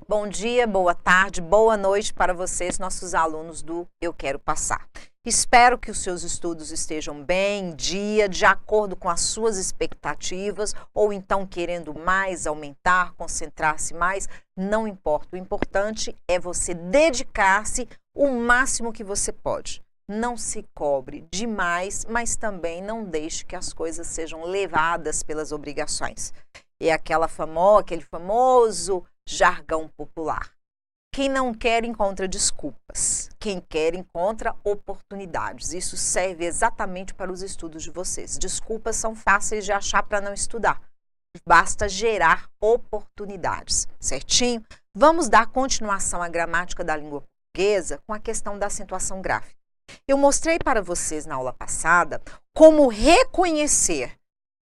Bom dia, boa tarde, boa noite para vocês, nossos alunos do Eu Quero Passar. Espero que os seus estudos estejam bem, em dia, de acordo com as suas expectativas, ou então querendo mais, aumentar, concentrar-se mais, não importa. O importante é você dedicar-se o máximo que você pode. Não se cobre demais, mas também não deixe que as coisas sejam levadas pelas obrigações. É aquele famoso jargão popular. Quem não quer encontra desculpas. Quem quer encontra oportunidades. Isso serve exatamente para os estudos de vocês. Desculpas são fáceis de achar para não estudar. Basta gerar oportunidades, certinho? Vamos dar continuação à gramática da língua portuguesa com a questão da acentuação gráfica. Eu mostrei para vocês na aula passada como reconhecer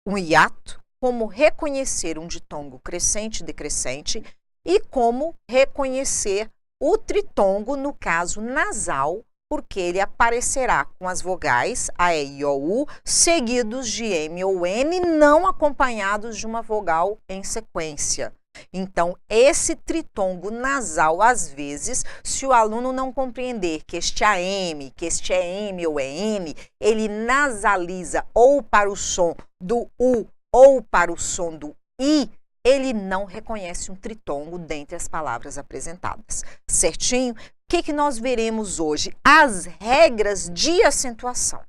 um hiato, como reconhecer um ditongo crescente e decrescente e como reconhecer o tritongo no caso nasal, porque ele aparecerá com as vogais A, E, I, O, U, seguidos de M ou N, não acompanhados de uma vogal em sequência. Então, esse tritongo nasal, às vezes, se o aluno não compreender que este é AM, que este é M ou é N, ele nasaliza ou para o som do U ou para o som do I, ele não reconhece um tritongo dentre as palavras apresentadas. Certinho? O que nós veremos hoje? As regras de acentuação.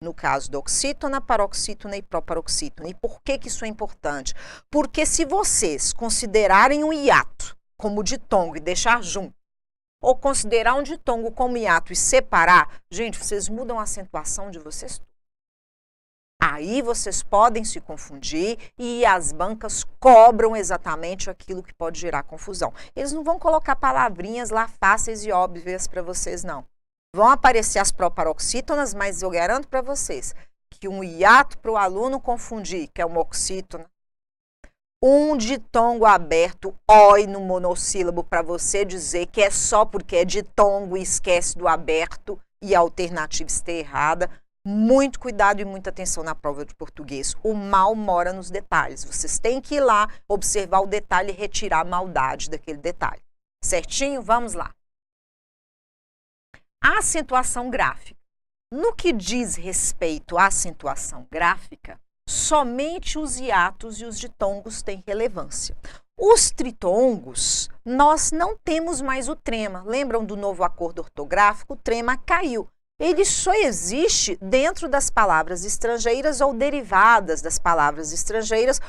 No caso da oxítona, paroxítona e proparoxítona. E por que isso é importante? Porque se vocês considerarem um hiato como ditongo e deixar junto, ou considerar um ditongo como hiato e separar, gente, vocês mudam a acentuação de vocês. Aí vocês podem se confundir e as bancas cobram exatamente aquilo que pode gerar confusão. Eles não vão colocar palavrinhas lá fáceis e óbvias para vocês, não. Vão aparecer as proparoxítonas, mas eu garanto para vocês que um hiato para o aluno confundir, que é uma oxítona, um ditongo aberto, oi no monossílabo, para você dizer que é só porque é ditongo e esquece do aberto e a alternativa está errada. Muito cuidado e muita atenção na prova de português. O mal mora nos detalhes. Vocês têm que ir lá, observar o detalhe e retirar a maldade daquele detalhe. Certinho? Vamos lá. A acentuação gráfica. No que diz respeito à acentuação gráfica, somente os hiatos e os ditongos têm relevância. Os tritongos, nós não temos mais o trema. Lembram do novo acordo ortográfico? O trema caiu. Ele só existe dentro das palavras estrangeiras ou derivadas das palavras estrangeiras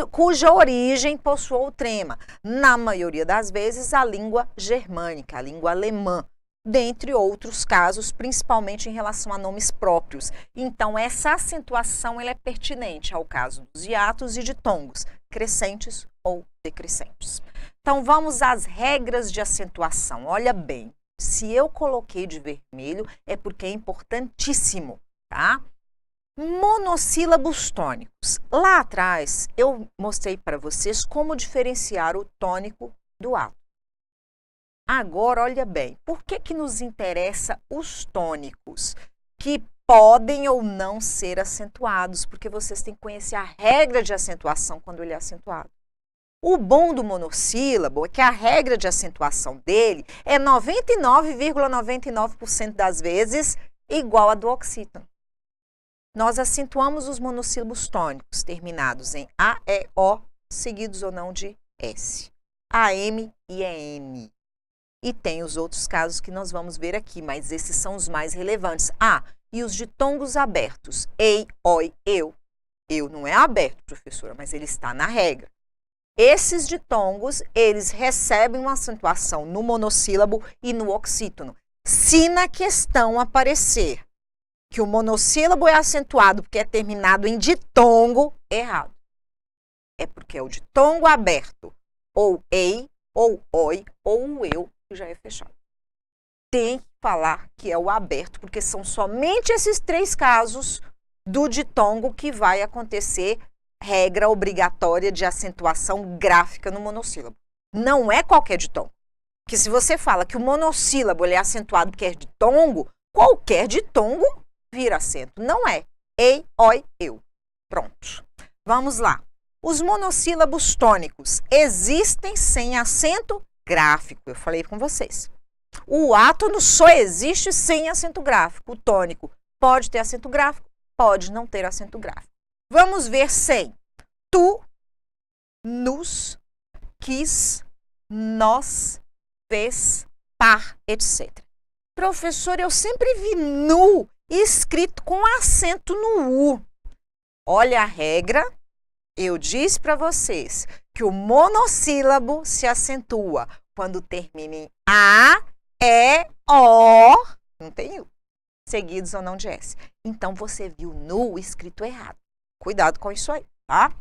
cuja origem possuou o trema. Na maioria das vezes, a língua germânica, a língua alemã, dentre outros casos, principalmente em relação a nomes próprios. Então, essa acentuação ela é pertinente ao caso dos hiatos e ditongos, crescentes ou decrescentes. Então, vamos às regras de acentuação. Olha bem. Se eu coloquei de vermelho, é porque é importantíssimo, tá? Monossílabos tônicos. Lá atrás, eu mostrei para vocês como diferenciar o tônico do ato. Agora, olha bem, por que nos interessa os tônicos? Que podem ou não ser acentuados, porque vocês têm que conhecer a regra de acentuação quando ele é acentuado. O bom do monossílabo é que a regra de acentuação dele é 99,99% das vezes igual a do oxítono. Nós acentuamos os monossílabos tônicos terminados em A, E, O, seguidos ou não de S. AM e EN. E tem os outros casos que nós vamos ver aqui, mas esses são os mais relevantes. E os ditongos abertos. Ei, oi, eu. Eu não é aberto, professora, mas ele está na regra. Esses ditongos, eles recebem uma acentuação no monossílabo e no oxítono. Se na questão aparecer que o monossílabo é acentuado porque é terminado em ditongo, errado. É porque é o ditongo aberto, ou ei, ou oi, ou o eu, que já é fechado. Tem que falar que é o aberto, porque são somente esses três casos do ditongo que vai acontecer regra obrigatória de acentuação gráfica no monossílabo. Não é qualquer ditongo. Porque se você fala que o monossílabo ele é acentuado porque é ditongo, qualquer ditongo vira acento. Não é. Ei, oi, eu. Pronto. Vamos lá. Os monossílabos tônicos existem sem acento gráfico. Eu falei com vocês. O átono só existe sem acento gráfico. O tônico pode ter acento gráfico, pode não ter acento gráfico. Vamos ver sem. Tu, nos, quis, nós, fez, par, etc. Professor, eu sempre vi nu escrito com acento no U. Olha a regra. Eu disse para vocês que o monossílabo se acentua quando termina em A, E, O, não tem U, seguidos ou não de S. Então, você viu nu escrito errado. Cuidado com isso aí, tá?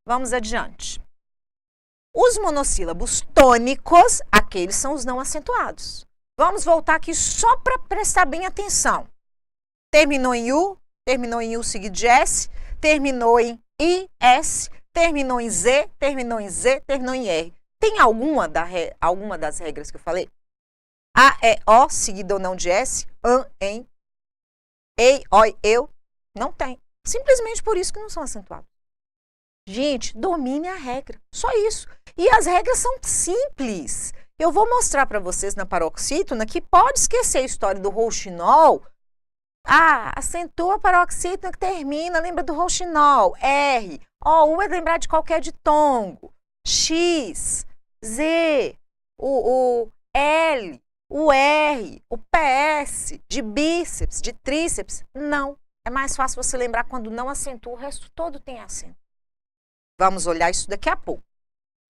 Vamos adiante. Os monossílabos tônicos, aqueles são os não acentuados. Vamos voltar aqui só para prestar bem atenção. Terminou em U seguido de S, terminou em I, S, terminou em Z, terminou em Z, terminou em R. Tem alguma das regras que eu falei? A, E, O, seguido ou não de S, an, em, ei, oi, eu? Não tem. Simplesmente por isso que não são acentuados. Gente, domine a regra. Só isso. E as regras são simples. Eu vou mostrar para vocês na paroxítona que pode esquecer a história do rouxinol. Acentua a paroxítona que termina, lembra do rouxinol. R. U é lembrar de qualquer ditongo. X, Z, o L, o R, o PS, de bíceps, de tríceps. Não. É mais fácil você lembrar quando não acentua, o resto todo tem acento. Vamos olhar isso daqui a pouco.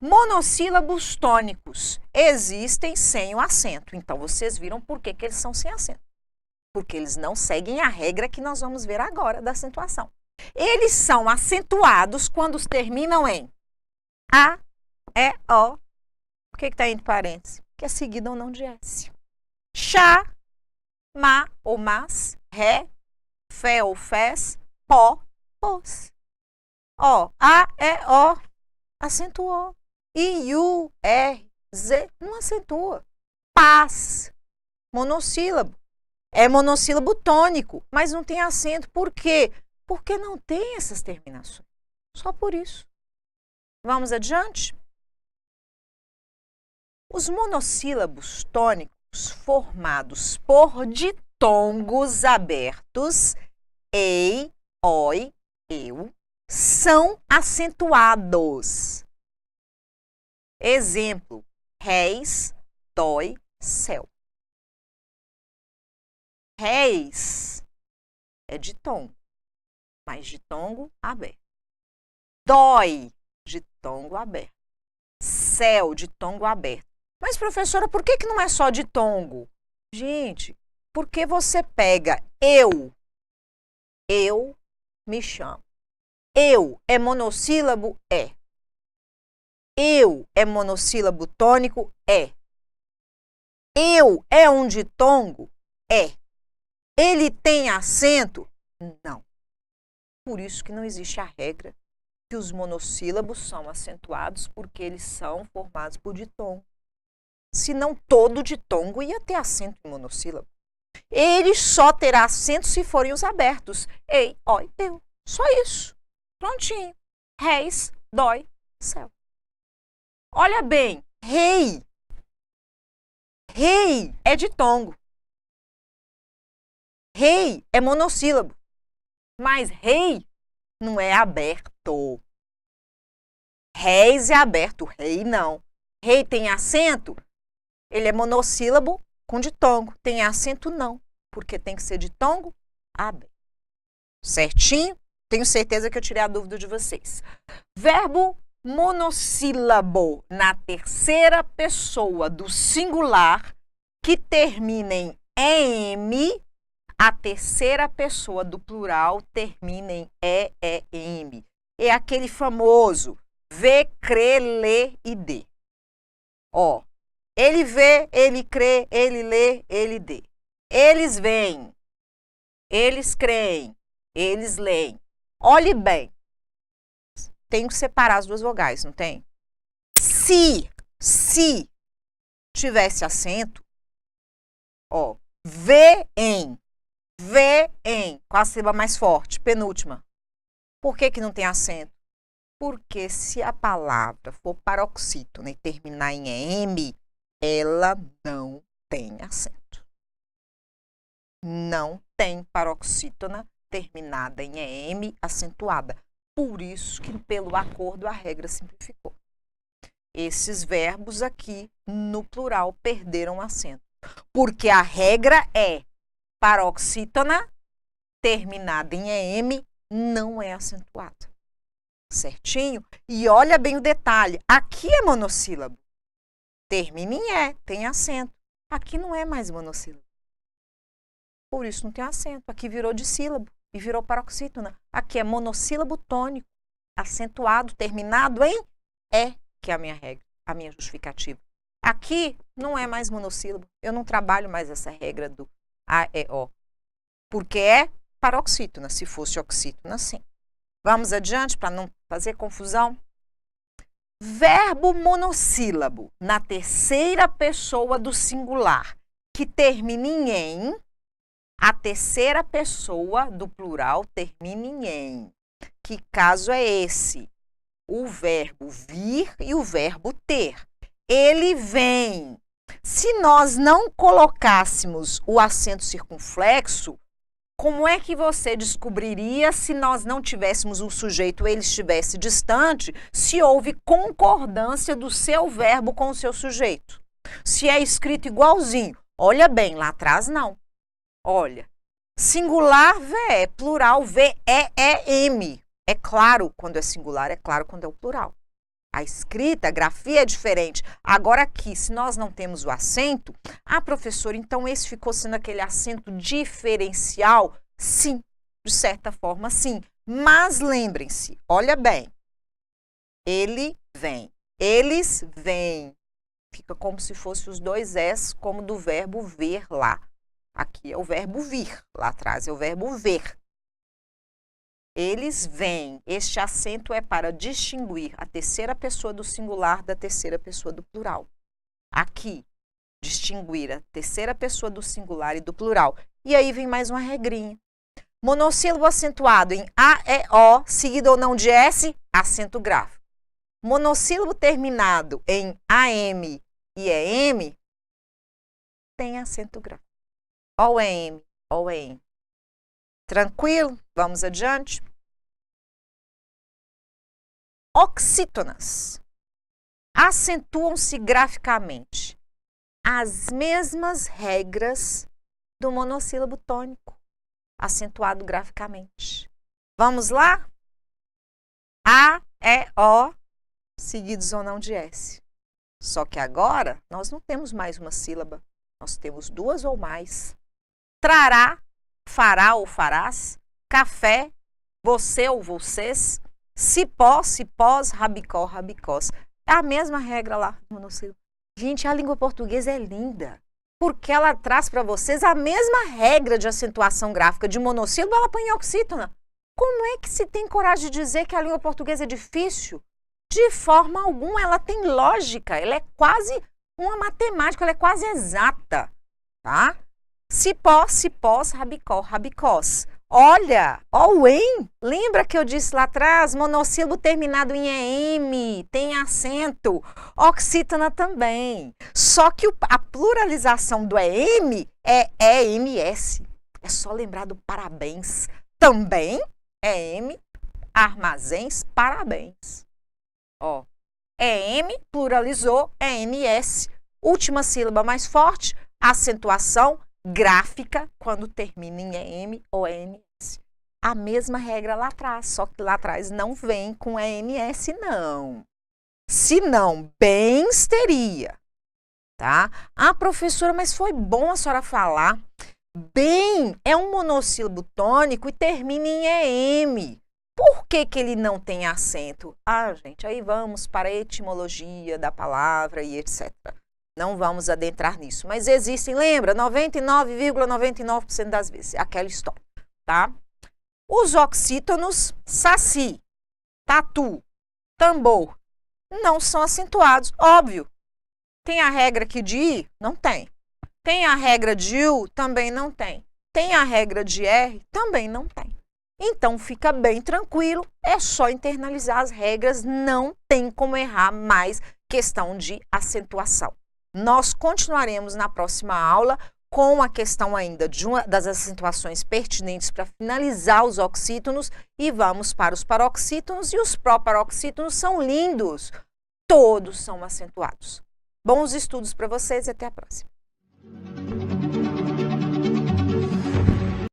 Monossílabos tônicos existem sem o acento. Então, vocês viram por que eles são sem acento. Porque eles não seguem a regra que nós vamos ver agora da acentuação. Eles são acentuados quando terminam em A, E, O. Por que está entre parênteses? Que é seguido ou não de S. Chá, ma ou mas, ré, fé ou fés, pó, pós. Ó, A, E, O, acentuou. I, U, R, Z, não acentua. Paz, monossílabo. É monossílabo tônico, mas não tem acento. Por quê? Porque não tem essas terminações. Só por isso. Vamos adiante? Os monossílabos tônicos formados por ditongos abertos, ei, oi, eu, são acentuados. Exemplo, réis, dói, céu. Réis é ditongo, mas ditongo aberto. Dói, ditongo aberto. Céu, ditongo aberto. Mas, professora, por que não é só ditongo? Gente, porque você pega eu me chamo. Eu é monossílabo? É. Eu é monossílabo tônico? É. Eu é um ditongo? É. Ele tem acento? Não. Por isso que não existe a regra que os monossílabos são acentuados, porque eles são formados por ditongo. Senão todo ditongo ia ter acento em monossílabo. Ele só terá acento se forem os abertos. Ei, oi, eu. Só isso. Prontinho. Réis, dói, céu. Olha bem, rei. Rei é ditongo. Rei é monossílabo. Mas rei não é aberto. Réis é aberto, rei não. Rei tem acento? Ele é monossílabo com ditongo. Tem acento? Não. Porque tem que ser ditongo aberto. Certinho? Tenho certeza que eu tirei a dúvida de vocês. Verbo monossílabo na terceira pessoa do singular que termina em EM, a terceira pessoa do plural termina em EEM. É aquele famoso vê, crê, lê e dê. Ó, ele vê, ele crê, ele lê, ele dê. Eles veem, eles creem, eles leem. Olhe bem. Tenho que separar as duas vogais, não tem? Se tivesse acento, ó, vê-em, qual a sílaba mais forte? Penúltima. Por que não tem acento? Porque se a palavra for paroxítona e terminar em EM, ela não tem acento. Não tem paroxítona terminada em EM acentuada. Por isso que, pelo acordo, a regra simplificou. Esses verbos aqui, no plural, perderam acento. Porque a regra é paroxítona terminada em EM não é acentuada. Certinho? E olha bem o detalhe. Aqui é monossílabo. Termina em E, tem acento. Aqui não é mais monossílabo. Por isso não tem acento. Aqui virou dissílabo e virou paroxítona. Aqui é monossílabo tônico, acentuado, terminado em E, que é a minha regra, a minha justificativa. Aqui não é mais monossílabo. Eu não trabalho mais essa regra do A, E, O. Porque é paroxítona. Se fosse oxítona, sim. Vamos adiante para não fazer confusão? Verbo monossílabo na terceira pessoa do singular, que termina em, a terceira pessoa do plural termina em. Que caso é esse? O verbo vir e o verbo ter. Ele vem. Se nós não colocássemos o acento circunflexo, como é que você descobriria, se nós não tivéssemos o sujeito, ele estivesse distante, se houve concordância do seu verbo com o seu sujeito? Se é escrito igualzinho. Olha bem, lá atrás não. Olha, singular VE, plural VEEM. É claro quando é singular, é claro quando é o plural. A escrita, a grafia é diferente. Agora aqui, se nós não temos o acento, professora, então esse ficou sendo aquele acento diferencial? Sim, de certa forma sim. Mas lembrem-se, olha bem, ele vem, eles vêm. Fica como se fosse os dois S, como do verbo ver lá. Aqui é o verbo vir, lá atrás é o verbo ver. Eles vêm. Este acento é para distinguir a terceira pessoa do singular da terceira pessoa do plural. Aqui, distinguir a terceira pessoa do singular e do plural. E aí vem mais uma regrinha. Monossílabo acentuado em A, E, O, seguido ou não de S, acento gráfico. Monossílabo terminado em AM e EM, tem acento gráfico. Ou EM, ou EM. Tranquilo? Vamos adiante. Oxítonas acentuam-se graficamente. As mesmas regras do monossílabo tônico, acentuado graficamente. Vamos lá? A, E, O, seguidos ou não de S. Só que agora nós não temos mais uma sílaba, nós temos duas ou mais. Trará, fará ou farás, café, você ou vocês, cipó, cipós, rabicó, rabicós. É a mesma regra lá no monossílabo. Gente, a língua portuguesa é linda, porque ela traz para vocês a mesma regra de acentuação gráfica de monossílabo, ela põe em oxítona. Como é que se tem coragem de dizer que a língua portuguesa é difícil? De forma alguma, ela tem lógica, ela é quase uma matemática, ela é quase exata, tá? Cipó, cipós, rabicó, rabicós. Olha, ó o em, lembra que eu disse lá atrás? Monossílabo terminado em EM, tem acento. Oxítona também. Só que a pluralização do EM é EMS. É só lembrar do parabéns. Também EM, armazéns, parabéns. Ó, EM pluralizou, EMS. Última sílaba mais forte, acentuação gráfica quando termina em EM ou EMS. A mesma regra lá atrás, só que lá atrás não vem com EMS, não. Se não, bens teria, tá? Professora, mas foi bom a senhora falar. Bem é um monossílabo tônico e termina em EM. Por que que ele não tem acento? Gente, aí vamos para a etimologia da palavra e etc. Não vamos adentrar nisso, mas existem, lembra, 99,99% das vezes, aquela história, tá? Os oxítonos, saci, tatu, tambor, não são acentuados, óbvio. Tem a regra aqui de I? Não tem. Tem a regra de U? Também não tem. Tem a regra de R? Também não tem. Então fica bem tranquilo, é só internalizar as regras, não tem como errar mais questão de acentuação. Nós continuaremos na próxima aula com a questão ainda de uma das acentuações pertinentes para finalizar os oxítonos e vamos para os paroxítonos, e os proparoxítonos são lindos, todos são acentuados. Bons estudos para vocês e até a próxima.